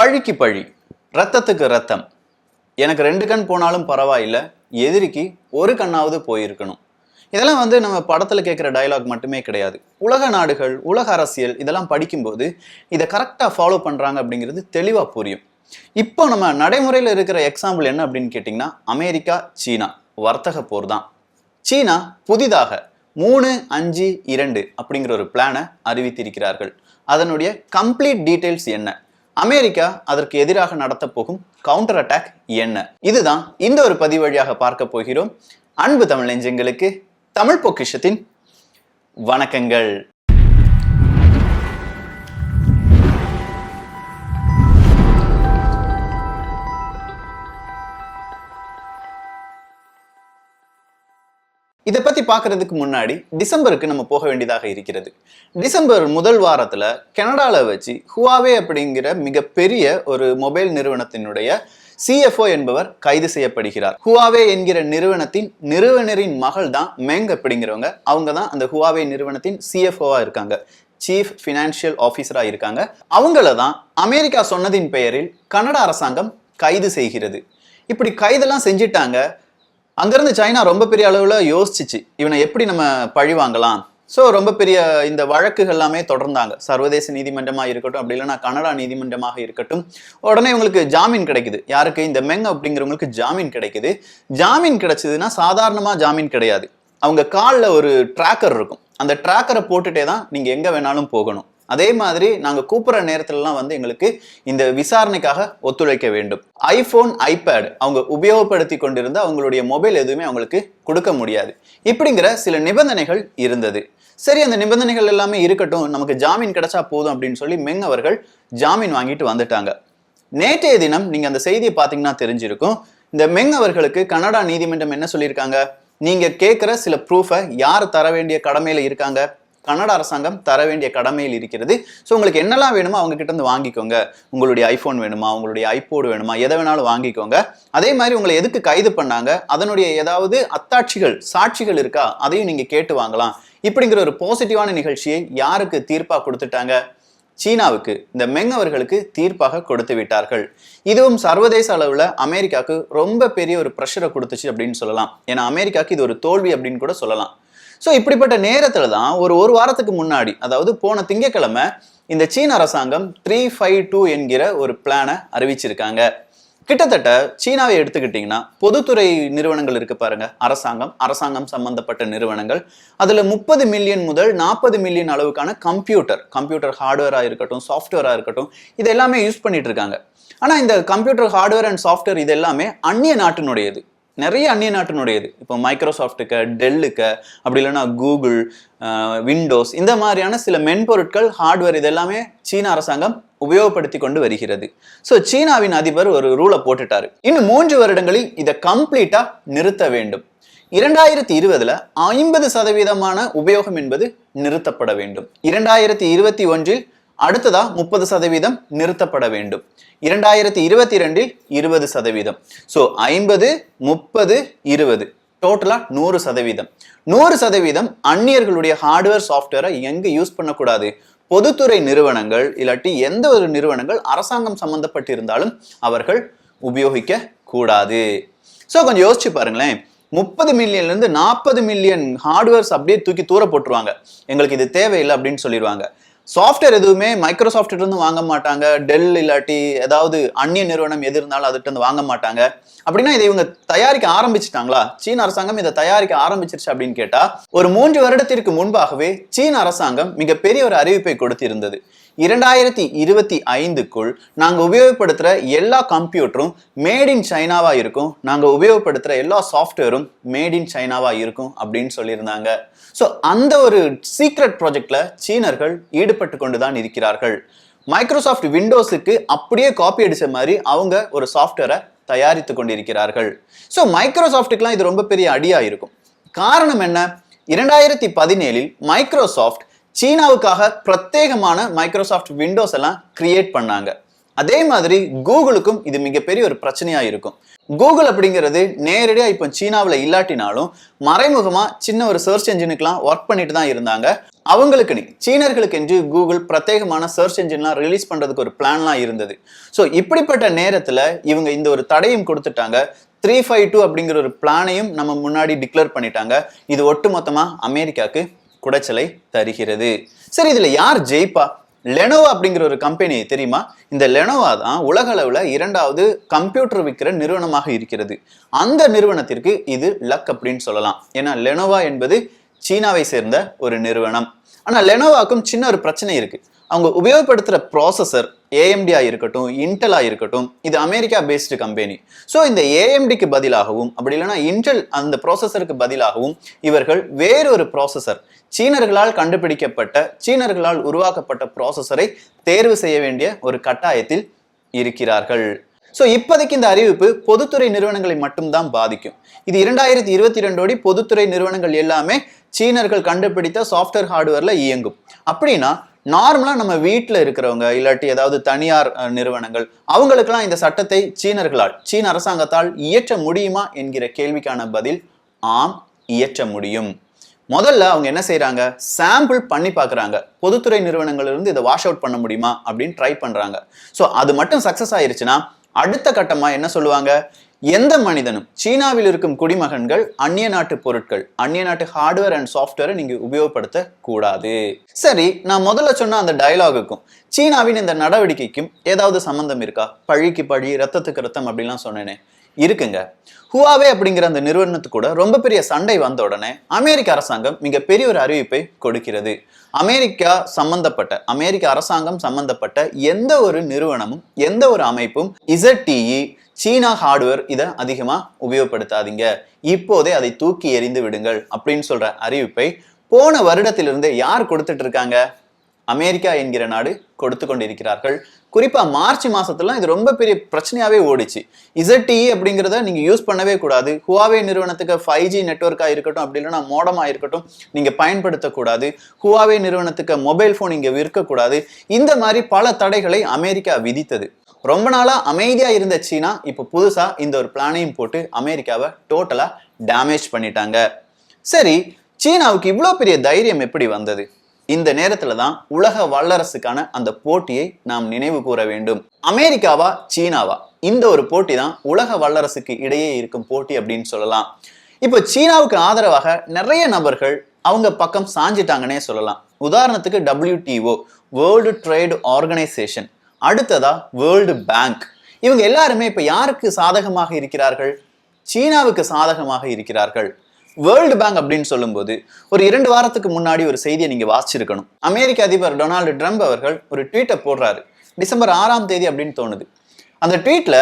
பழிக்கு பழி, ரத்தத்துக்கு ரத்தம். எனக்கு 2 கண் போனாலும் பரவாயில்லை, எதிரிக்கு ஒரு கண்ணாவது போயிருக்கணும். இதெல்லாம் நம்ம படத்துல கேட்குற டயலாக் மட்டுமே கிடையாது. உலக நாடுகள், உலக அரசியல் இதெல்லாம் படிக்கும்போது இதை கரெக்டாக ஃபாலோ பண்றாங்க அப்படிங்கிறது தெளிவாக புரியும். இப்போ நம்ம நடைமுறையில் இருக்கிற எக்ஸாம்பிள் என்ன அப்படின்னு கேட்டிங்கன்னா, அமெரிக்கா சீனா வர்த்தக போர் தான். சீனா புதிதாக 3-5-2 அப்படிங்கிற ஒரு பிளானை அறிவித்திருக்கிறார்கள். அதனுடைய கம்ப்ளீட் டீடைல்ஸ் என்ன, அமெரிக்கா அதற்கு எதிராக நடத்த போகும் கவுண்டர் அட்டாக் என்ன, இதுதான் இந்த ஒரு பதிவு வழியாக பார்க்க போகிறோம். அன்பு தமிழ் நெஞ்சங்களுக்கு தமிழ் பொக்கிஷத்தின் வணக்கங்கள். இதை பத்தி பார்க்கறதுக்கு முன்னாடி டிசம்பருக்கு நம்ம போக வேண்டியதாக இருக்கிறது. டிசம்பர் முதல் வாரத்துல கனடால வச்சு ஹுவாவே அப்படிங்கிற மிகப்பெரிய ஒரு மொபைல் நிறுவனத்தினுடைய CFO என்பவர் கைது செய்யப்படுகிறார். ஹுவாவே என்கிற நிறுவனத்தின் நிறுவனரின் மகள் தான் மெங் அப்படிங்கிறவங்க. அவங்க தான் அந்த ஹுவாவே நிறுவனத்தின் CFO-வா இருக்காங்க, சீஃப் ஃபினான்ஷியல் ஆஃபீஸரா இருக்காங்க. அவங்கள தான் அமெரிக்கா சொன்னதின் பெயரில் கனடா அரசாங்கம் கைது செய்கிறது. இப்படி கைதெல்லாம் செஞ்சிட்டாங்க. அங்கிருந்து சைனா ரொம்ப பெரிய அளவுல யோசிச்சு இவனை எப்படி நம்ம பழி வாங்கலாம். ஸோ ரொம்ப பெரிய இந்த வழக்குகள் எல்லாமே தொடர்ந்தாங்க. சர்வதேச நீதிமன்றமா இருக்கட்டும், அப்படி இல்லைன்னா கனடா நீதிமன்றமாக இருக்கட்டும். உடனே இவங்களுக்கு ஜாமீன் கிடைக்குது. யாருக்கு? இந்த மெங் அப்படிங்கிறவங்களுக்கு ஜாமீன் கிடைக்குது. ஜாமீன் கிடைச்சதுன்னா சாதாரணமா ஜாமீன் கிடையாது. அவங்க காலில் ஒரு ட்ராக்கர் இருக்கும். அந்த ட்ராக்கரை போட்டுட்டே தான் நீங்க எங்க வேணாலும் போகணும். அதே மாதிரி நாங்கள் கூப்பிட்ற நேரத்துலலாம் எங்களுக்கு இந்த விசாரணைக்காக ஒத்துழைக்க வேண்டும். ஐபோன், ஐபேட் அவங்க உபயோகப்படுத்தி கொண்டிருந்த அவங்களுடைய மொபைல் எதுவுமே அவங்களுக்கு கொடுக்க முடியாது. இப்படிங்கிற சில நிபந்தனைகள் இருந்தது. சரி, அந்த நிபந்தனைகள் எல்லாமே இருக்கட்டும், நமக்கு ஜாமீன் கிடைச்சா போதும் அப்படின்னு சொல்லி மெங் அவர்கள் ஜாமீன் வாங்கிட்டு வந்துட்டாங்க. நேற்றைய தினம் நீங்க அந்த செய்தியை பார்த்தீங்கன்னா தெரிஞ்சிருக்கும். இந்த மெங் அவர்களுக்கு கனடா நீதிமன்றம் என்ன சொல்லியிருக்காங்க, நீங்க கேட்குற சில ப்ரூஃபை யார் தர வேண்டிய கடமையில இருக்காங்க, கனடா அரசாங்கம் தர வேண்டிய கடமையில் இருக்கிறது. ஸோ உங்களுக்கு என்னெல்லாம் வேணுமோ அவங்க கிட்ட இருந்து வாங்கிக்கோங்க. உங்களுடைய ஐபோன் வேணுமா, உங்களுடைய ஐபோடு வேணுமா, எதை வேணாலும் வாங்கிக்கோங்க. அதே மாதிரி உங்களை எதுக்கு கைது பண்ணாங்க, அதனுடைய ஏதாவது அத்தாட்சிகள், சாட்சிகள் இருக்கா, அதையும் நீங்க கேட்டு வாங்கலாம். இப்படிங்கிற ஒரு பாசிட்டிவான நிகழ்ச்சியை யாருக்கு தீர்ப்பா கொடுத்துட்டாங்க? சீனாவுக்கு, இந்த மெங் அவர்களுக்கு தீர்ப்பாக கொடுத்து விட்டார்கள். இதுவும் சர்வதேச அளவுல அமெரிக்காவுக்கு ரொம்ப பெரிய ஒரு ப்ரெஷரை கொடுத்துச்சு அப்படின்னு சொல்லலாம். ஏன்னா அமெரிக்காவுக்கு இது ஒரு தோல்வி அப்படின்னு கூட சொல்லலாம். ஸோ இப்படிப்பட்ட நேரத்துல தான் ஒரு வாரத்துக்கு முன்னாடி, அதாவது போன திங்கட்கிழமை, இந்த சீன அரசாங்கம் 352 என்கிற ஒரு பிளானை அறிவிச்சிருக்காங்க. கிட்டத்தட்ட சீனாவை எடுத்துக்கிட்டீங்கன்னா பொதுத்துறை நிறுவனங்கள் இருக்கு பாருங்க, அரசாங்கம் சம்பந்தப்பட்ட நிறுவனங்கள், அதுல 30 மில்லியன் முதல் 40 மில்லியன் அளவுக்கான கம்ப்யூட்டர் ஹார்ட்வேரா இருக்கட்டும், சாஃப்ட்வேரா இருக்கட்டும், இது எல்லாமே யூஸ் பண்ணிட்டு இருக்காங்க. ஆனா இந்த கம்ப்யூட்டர் ஹார்ட்வேர் அண்ட் சாஃப்ட்வேர் இது எல்லாமே அந்நிய நாட்டினுடையது, நிறைய அந்நிய நாட்டினுடையது. இப்போ மைக்ரோசாஃப்ட்டுக்கு, டெல்லுக்கு, அப்படி இல்லைன்னா கூகுள், விண்டோஸ், இந்த மாதிரியான சில மென்பொருட்கள், ஹார்ட்வேர் இதெல்லாமே சீன அரசாங்கம் உபயோகப்படுத்தி கொண்டு வருகிறது. ஸோ சீனாவின் அதிபர் ஒரு ரூலை போட்டுட்டாரு. இன்னும் 3 வருடங்களில் இதை கம்ப்ளீட்டா நிறுத்த வேண்டும். 2020 50% உபயோகம் என்பது நிறுத்தப்பட வேண்டும். 2021 அடுத்ததா 30% நிறுத்தப்பட வேண்டும். 2022 20%. ஸோ 50, 30, 20, டோட்டலா 100%. 100% அந்நியர்களுடைய ஹார்ட்வேர், சாஃப்ட்வேரை எங்க யூஸ் பண்ணக்கூடாது? பொதுத்துறை நிறுவனங்கள் இல்லாட்டி எந்த ஒரு நிறுவனங்கள் அரசாங்கம் சம்பந்தப்பட்டு இருந்தாலும் அவர்கள் உபயோகிக்க கூடாது. ஸோ கொஞ்சம் யோசிச்சு பாருங்களேன். 30 மில்லியன்ல இருந்து 40 மில்லியன் ஹார்ட்வேர்ஸ் அப்படியே தூக்கி தூர போட்டுருவாங்க. எங்களுக்கு இது தேவையில்லை அப்படின்னு சொல்லிடுவாங்க. சாஃப்ட்வேர் எதுவுமே மைக்ரோசாஃப்ட் இருந்து வாங்க மாட்டாங்க. டெல் இல்லாட்டி ஏதாவது அந்நிய நிறுவனம் எது இருந்தாலும் அதுட்டு இருந்து வாங்க மாட்டாங்க. அப்படின்னா இதை இவங்க தயாரிக்க ஆரம்பிச்சுட்டாங்களா? சீன அரசாங்கம் இதை தயாரிக்க ஆரம்பிச்சிருச்சு அப்படின்னு கேட்டா, ஒரு 3 வருடத்திற்கு முன்பாகவே சீன அரசாங்கம் மிகப்பெரிய ஒரு அறிவிப்பை கொடுத்திருந்தது. 2025க்குள் நாங்க உபயோகப்படுத்துற எல்லா கம்ப்யூட்டரும் மேட் இன் சைனாவா இருக்கும், நாங்க உபயோகப்படுத்துற எல்லா சாஃப்ட்வேரும் மேட் இன் சைனாவா இருக்கும் அப்படின்னு சொல்லியிருந்தாங்க. ஸோ அந்த ஒரு சீக்ரெட் ப்ராஜெக்ட்ல சீனர்கள் ஈடுபட்டு கொண்டுதான் இருக்கிறார்கள். மைக்ரோசாஃப்ட் விண்டோஸுக்கு அப்படியே காப்பி அடிச்ச மாதிரி அவங்க ஒரு சாஃப்ட்வேரை தயாரித்து கொண்டிருக்கிறார்கள். ஸோ மைக்ரோசாஃப்ட்டுக்கெல்லாம் இது ரொம்ப பெரிய அடியா இருக்கும். காரணம் என்ன? 2017 மைக்ரோசாஃப்ட் சீனாவுக்காக பிரத்யேகமான மைக்ரோசாஃப்ட் விண்டோஸ் எல்லாம் கிரியேட் பண்ணாங்க. அதே மாதிரி கூகுளுக்கும் இது மிகப்பெரிய ஒரு பிரச்சனையா இருக்கும். கூகுள் அப்படிங்கிறது நேரடியா இப்போ சீனாவில் இல்லாட்டினாலும் மறைமுகமா சின்ன ஒரு சர்ச் என்ஜினுக்கெல்லாம் ஒர்க் பண்ணிட்டு தான் இருந்தாங்க. அவங்களுக்கு சீனர்களுக்கு என்று கூகுள் பிரத்யேகமான சர்ச் என்ஜின்லாம் ரிலீஸ் பண்றதுக்கு ஒரு பிளான்லாம் இருந்தது. ஸோ இப்படிப்பட்ட நேரத்துல இவங்க இந்த ஒரு தடையும் கொடுத்துட்டாங்க. 352 அப்படிங்கிற ஒரு பிளானையும் நம்ம முன்னாடி டிக்ளேர் பண்ணிட்டாங்க. இது ஒட்டுமொத்தமா அமெரிக்காவுக்கு குடைச்சலை தருகிறது. சரி, இதுல யார் ஜெயிப்பா? லெனோவா அப்படிங்கிற ஒரு கம்பெனி தெரியுமா? இந்த லெனோவா தான் உலக அளவுல 2வது கம்ப்யூட்டர் விற்கிற நிறுவனமாக இருக்கிறது. அந்த நிறுவனத்திற்கு இது லக் அப்படின்னு சொல்லலாம். ஏன்னா லெனோவா என்பது சீனாவை சேர்ந்த ஒரு நிறுவனம். ஆனா லெனோவாக்கும் சின்ன ஒரு பிரச்சனை இருக்கு. அவங்க உபயோகப்படுத்துற ப்ராசஸர் ஏஎம்டி இருக்கட்டும், இன்டெல் இருக்கட்டும், இது அமெரிக்கா பேஸ்டு கம்பெனி. ஸோ இந்த ஏஎம்டிக்கு பதிலாகவும் அப்படி இல்லைன்னா இன்டெல் அந்த ப்ராசஸருக்கு பதிலாகவும் இவர்கள் வேறொரு ப்ராசஸர், சீனர்களால் கண்டுபிடிக்கப்பட்ட சீனர்களால் உருவாக்கப்பட்ட ப்ராசஸரை தேர்வு செய்ய வேண்டிய ஒரு கட்டாயத்தில் இருக்கிறார்கள். ஸோ இப்போதைக்கு இந்த அறிவிப்பு பொதுத்துறை நிறுவனங்களை மட்டும்தான் பாதிக்கும். இது 2022 பொதுத்துறை நிறுவனங்கள் எல்லாமே சீனர்கள் கண்டுபிடித்த சாஃப்ட்வேர் ஹார்ட்வேர்ல இயங்கும். அப்படின்னா நார்மலா நம்ம வீட்டில் இருக்கிறவங்க இல்லாட்டி ஏதாவது தனியார் நிறுவனங்கள் அவங்களுக்கெல்லாம் இந்த சட்டத்தை சீன அரசாங்கத்தால் இயற்ற முடியுமா என்கிற கேள்விக்கான பதில் ஆம், இயற்ற முடியும். முதல்ல அவங்க என்ன செய்யறாங்க? சாம்பிள் பண்ணி பார்க்குறாங்க. பொதுத்துறை நிறுவனங்களிலிருந்து இதை வாஷ் அவுட் பண்ண முடியுமா அப்படின்னு ட்ரை பண்றாங்க. ஸோ அது மட்டும் சக்சஸ் ஆயிருச்சுன்னா அடுத்த கட்டமா என்ன சொல்லுவாங்க? எந்த மனிதனும் சீனாவில் இருக்கும் குடிமகன்கள் அந்நிய நாட்டு பொருட்கள், அந்நிய நாட்டு ஹார்ட்வேர் அண்ட் சாஃப்ட்வேரை நீங்க உபயோகப்படுத்த கூடாது. சரி, நான் முதல்ல சொன்ன அந்த டயலாகுக்கும் சீனாவின் இந்த நடவடிக்கைக்கும் ஏதாவது சம்பந்தம் இருக்கா? பழிக்கு பழி, ரத்தத்துக்கு ரத்தம் அப்படின்லாம் சொன்னேனே, இருக்குங்க. ஹுவாவே அப்படிங்கிற அந்த நிறுவனத்துக்கு கூட ரொம்ப பெரிய சண்டை வந்த உடனே அமெரிக்க அரசாங்கம் மிகப்பெரிய ஒரு அறிவிப்பை கொடுக்கிறது. அமெரிக்க அரசாங்கம் சம்பந்தப்பட்ட எந்த ஒரு நிறுவனமும் எந்த ஒரு அமைப்பும் ZTE சீனா ஹார்ட்வேர் இதை அதிகமா உபயோகப்படுத்தாதீங்க, இப்போதே அதை தூக்கி எறிந்து விடுங்கள் அப்படின்னு சொல்ற அறிவிப்பை போன வருடத்திலிருந்து யார் கொடுத்துட்டு இருக்காங்க? அமெரிக்கா என்கிற நாடு கொடுத்து கொண்டிருக்கிறார்கள். குறிப்பா மார்ச் மாசத்துல இது ரொம்ப பெரிய பிரச்சனையாவே ஓடிச்சு. ZTE அப்படிங்கிறத நீங்க யூஸ் பண்ணவே கூடாது. ஹுவாவே நிறுவனத்துக்கு 5G நெட்வொர்க்கா இருக்கட்டும், அப்படி இல்லைன்னா மோடமா இருக்கட்டும், நீங்க பயன்படுத்தக்கூடாது. ஹுவாவே நிறுவனத்துக்கு மொபைல் போன் இங்க விற்கக்கூடாது. இந்த மாதிரி பல தடைகளை அமெரிக்கா விதித்தது. ரொம்ப நாளா அமைதியா இருந்த சீனா இப்ப புதுசா இந்த ஒரு பிளானையும் போட்டு அமெரிக்காவை டோட்டலா டேமேஜ் பண்ணிட்டாங்க. சரி, சீனாவுக்கு இவ்வளவு பெரிய தைரியம் எப்படி வந்தது? இந்த நேரத்துல தான் உலக வல்லரசுக்கான அந்த போட்டியை நாம் நினைவு கூற வேண்டும். அமெரிக்காவா சீனாவா? இந்த ஒரு போட்டி தான் உலக வல்லரசுக்கு இடையே இருக்கும் போட்டி அப்படின்னு சொல்லலாம். இப்போ சீனாவுக்கு ஆதரவாக நிறைய நபர்கள் அவங்க பக்கம் சாஞ்சிட்டாங்கன்னே சொல்லலாம். உதாரணத்துக்கு WTO, வேர்ல்டு ட்ரேட் ஆர்கனைசேஷன், அடுத்ததா வேர்ல்டு பேங்க். இவங்க எல்லாருமே இப்ப யாருக்கு சாதகமாக இருக்கிறார்கள்? சீனாவுக்கு சாதகமாக இருக்கிறார்கள். வேர்ல்டு பேங்க் அப்படின்னு சொல்லும்போது ஒரு 2 வாரத்துக்கு முன்னாடி ஒரு செய்தியை நீங்க வாசிச்சிருக்கணும். அமெரிக்க அதிபர் டொனால்டு ட்ரம்ப் அவர்கள் ஒரு ட்வீட்டை போடுறாரு. டிசம்பர் 6ஆம் தேதி அப்படின்னு தோணுது. அந்த ட்வீட்ல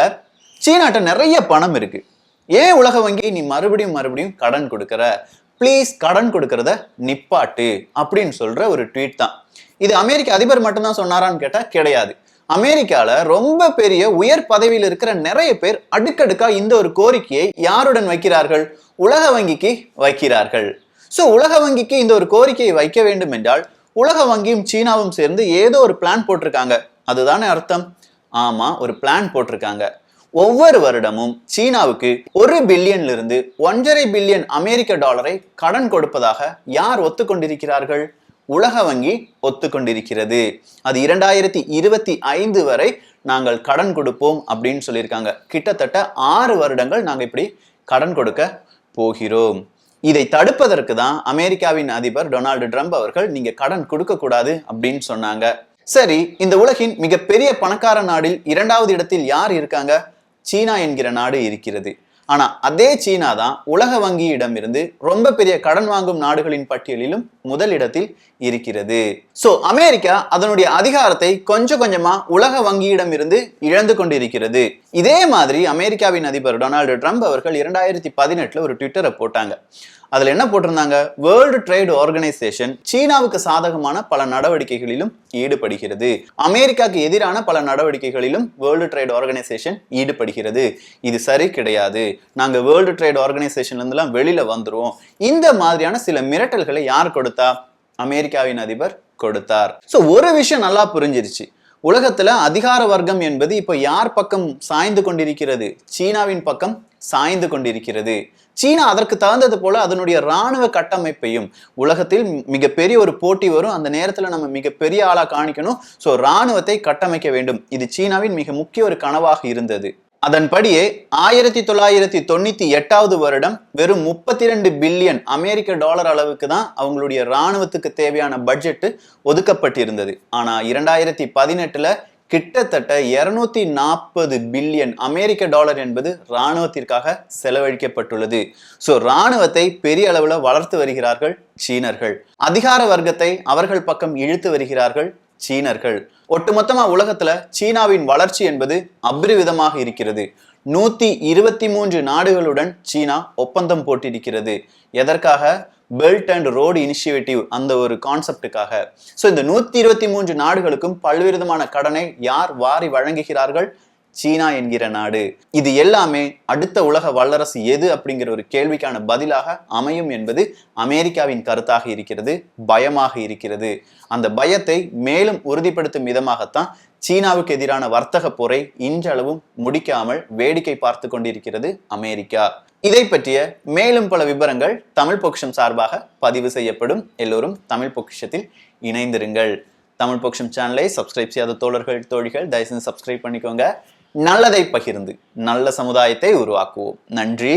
சீனாட்ட நிறைய பணம் இருக்கு, ஏன் உலக வங்கி நீ மறுபடியும் கடன் கொடுக்கற, பிளீஸ் கடன் கொடுக்கறத நிப்பாட்டு அப்படின்னு சொல்ற ஒரு ட்வீட் தான். இது அமெரிக்க அதிபர் மட்டும்தான் சொன்னாரான்னு கேட்டா கிடையாது. அமெரிக்கால ரொம்ப பெரிய உயர் பதவியில் இருக்கிற நிறைய பேர் அடுக்கடுக்கா இந்த ஒரு கோரிக்கையை யாருடன் வைக்கிறார்கள்? உலக வங்கிக்கு வைக்கிறார்கள். சோ உலக வங்கிக்கு இந்த ஒரு கோரிக்கையை வைக்க வேண்டும் என்றால் உலக வங்கியும் சீனாவும் சேர்ந்து ஏதோ ஒரு பிளான் போட்டிருக்காங்க. அதுதானே அர்த்தம்? ஆமா, ஒரு பிளான் போட்டிருக்காங்க. ஒவ்வொரு வருடமும் சீனாவுக்கு 1 பில்லியன்ல இருந்து 1.5 பில்லியன் அமெரிக்க டாலரை கடன் கொடுப்பதாக யார் ஒத்துக்கொண்டிருக்கிறார்கள்? உலக வங்கி ஒத்துக்கொண்டிருக்கிறது. அது 2025 வரை நாங்கள் கடன் கொடுப்போம் அப்படின்னு சொல்லியிருக்காங்க. கிட்டத்தட்ட 6 வருடங்கள் நாங்க இப்படி கடன் கொடுக்க போகிறோம். இதை தடுப்பதற்கு தான் அமெரிக்காவின் அதிபர் டொனால்டு ட்ரம்ப் அவர்கள் நீங்க கடன் கொடுக்க கூடாது அப்படின்னு சொன்னாங்க. சரி, இந்த உலகின் மிகப்பெரிய பணக்கார நாடில் 2வது இடத்தில் யார் இருக்காங்க? சீனா என்கிற நாடு இருக்கிறது. ஆனா அதே சீனா தான் உலக வங்கியிடம் இருந்து ரொம்ப பெரிய கடன் வாங்கும் நாடுகளின் பட்டியலிலும் முதலிடத்தில் இருக்கிறது. சோ அமெரிக்கா அதனுடைய அதிகாரத்தை கொஞ்சம் கொஞ்சமா உலக வங்கியிடம் இருந்து இழந்து கொண்டிருக்கிறது. இதே மாதிரி அமெரிக்காவின் அதிபர் டொனால்டு ட்ரம்ப் அவர்கள் 2018 ஒரு ட்விட்டரை போட்டாங்க. அதுல என்ன போட்டிருந்தாங்க? வேர்ல்டு ட்ரேட் ஆர்கனைசேஷன் சீனாவுக்கு சாதகமான பல நடவடிக்கைகளிலும் ஈடுபடுகிறது, அமெரிக்காவுக்கு எதிரான பல நடவடிக்கைகளிலும் வேர்ல்டு ட்ரேட் ஆர்கனைசேஷன் ஈடுபடுகிறது. இது சரி கிடையாது, நாங்க வேர்ல்டு ட்ரேட் ஆர்கனைசேஷன்ல இருந்தெல்லாம் வெளியில வந்துருவோம். இந்த மாதிரியான சில மிரட்டல்களை யார் கொடுத்தா? அமெரிக்காவின் அதிபர் கொடுத்தார். சோ ஒரு விஷயம் நல்லா புரிஞ்சிருச்சு. உலகத்துல அதிகார வர்க்கம் என்பது இப்போ யார் பக்கம் சாய்ந்து கொண்டிருக்கிறது? சீனாவின் பக்கம் சாய்ந்து கொண்டிருக்கிறது. சீனா அதற்கு தகுந்தது போல அதனுடைய இராணுவ கட்டமைப்பையும், உலகத்தில் மிகப்பெரிய ஒரு போட்டி வரும், அந்த நேரத்துல நம்ம மிகப்பெரிய ஆளா காணிக்கணும், ஸோ இராணுவத்தை கட்டமைக்க வேண்டும். இது சீனாவின் மிக முக்கிய ஒரு கனவாக இருந்தது. அதன்படியே 1998 வருடம் வெறும் 32 பில்லியன் அமெரிக்க டாலர் அளவுக்கு தான் அவங்களுடைய இராணுவத்துக்கு தேவையான பட்ஜெட் ஒதுக்கப்பட்டிருந்தது. ஆனா 2018 கிட்டத்தட்ட 240 பில்லியன் அமெரிக்க டாலர் என்பது இராணுவத்திற்காக செலவழிக்கப்பட்டுள்ளது. ஸோ இராணுவத்தை பெரிய அளவுல வளர்த்து வருகிறார்கள் சீனர்கள். அதிகார வர்க்கத்தை அவர்கள் பக்கம் இழுத்து வருகிறார்கள் சீனர்கள். ஒட்டுமொத்தமா உலகத்துல சீனாவின் வளர்ச்சி என்பது அபரிவிதமாக இருக்கிறது. 123 நாடுகளுடன் சீனா ஒப்பந்தம் போட்டிருக்கிறது. எதற்காக? பெல்ட் அண்ட் ரோடு இனிஷியேட்டிவ், அந்த ஒரு கான்செப்டுக்காக. ஸோ இந்த 123 நாடுகளுக்கும் பல்வேறு விதமான கடனை யார் வாரி வழங்குகிறார்கள்? சீனா என்கிற நாடு. இது எல்லாமே அடுத்த உலக வல்லரசு எது அப்படிங்கிற ஒரு கேள்விக்கான பதிலாக அமையும் என்பது அமெரிக்காவின் கருத்தாக இருக்கிறது, பயமாக இருக்கிறது. அந்த பயத்தை மேலும் உறுதிப்படுத்தும் விதமாகத்தான் சீனாவுக்கு எதிரான வர்த்தக போரை இன்றளவும் முடிக்காமல் வேடிக்கை பார்த்து கொண்டிருக்கிறது அமெரிக்கா. இதை பற்றிய மேலும் பல விவரங்கள் தமிழ் பொக்கிஷம் சார்பாக பதிவு செய்யப்படும். எல்லோரும் தமிழ் பொக்கிஷத்தில் இணைந்திருங்கள். தமிழ் பொக்கிஷம் சேனலை சப்ஸ்கிரைப் செய்யாத தோழர்கள் தோழிகள் தயவு செஞ்சு சப்ஸ்கிரைப் பண்ணிக்கோங்க. நல்லதை பகிர்ந்து நல்ல சமுதாயத்தை உருவாக்குவோம். நன்றி,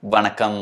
வணக்கம்.